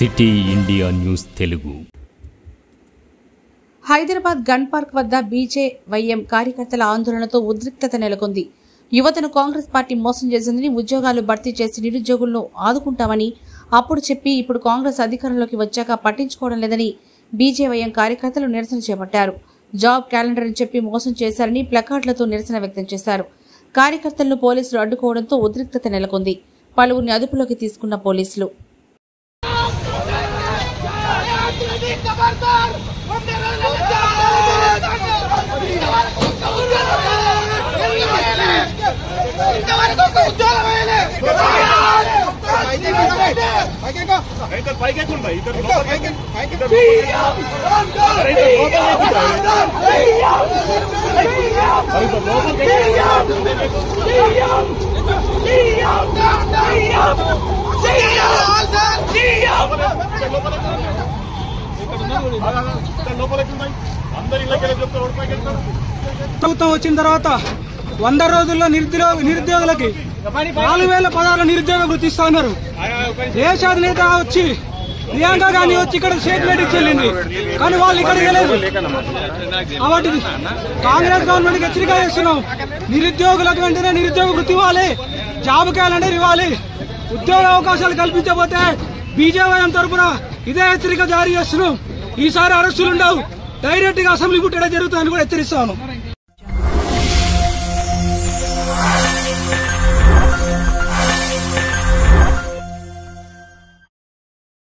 City India news Telugu. Hyderabad gun park వద్ద BJYM కార్యకర్తల ఆందోళనతో ఉద్రిక్తత నెలకొంది. యువతను కాంగ్రెస్ పార్టీ మోసం చేసిందని, ఉద్యోగాలు భర్తీ చేసి నిరుద్యోగులను ఆదుకుంటామని అప్పుడు చెప్పి ఇప్పుడు కాంగ్రెస్ అధికారంలోకి వచ్చాక పట్టించుకోవడం లేదని బీజేవైఎం కార్యకర్తలు నిరసన చేపట్టారు. జాబ్ క్యాలెండర్ అని చెప్పి మోసం చేశారని ప్లకార్డులతో నిరసన వ్యక్తం చేశారు. కార్యకర్తలను పోలీసులు అడ్డుకోవడంతో ఉద్రిక్తత నెలకొంది. పలువురిని అదుపులోకి తీసుకున్న పోలీసులు ప్రభుత్వం వచ్చిన తర్వాత 100 రోజుల్లో నిరుద్యోగులకి 4000 పదాల నిరుద్యోగ వృత్తి ఇస్తా ఉన్నారు. దేశాధినేత వచ్చి ప్రియాంక గాంధీ వచ్చి ఇక్కడ స్టేట్మెంట్ ఇచ్చేళ్ళింది, కానీ వాళ్ళు ఇక్కడికి వెళ్ళలేదు. కాబట్టి కాంగ్రెస్ గవర్నమెంట్ హెచ్చరిక చేస్తున్నాం. నిరుద్యోగులకు వెంటనే నిరుద్యోగ వృత్తి ఇవ్వాలి, జాబ్ క్యాలెండర్ ఇవ్వాలి. ఉద్యోగ అవకాశాలు కల్పించకపోతే బీజేవైఎం తరఫున ఇదే హెచ్చరిక జారీ చేస్తున్నాం. ఈసారి అరెస్టులు ఉండవు, డైరెక్ట్ గా అసెంబ్లీ పుట్టడం జరుగుతుందని కూడా హెచ్చరిస్తాను.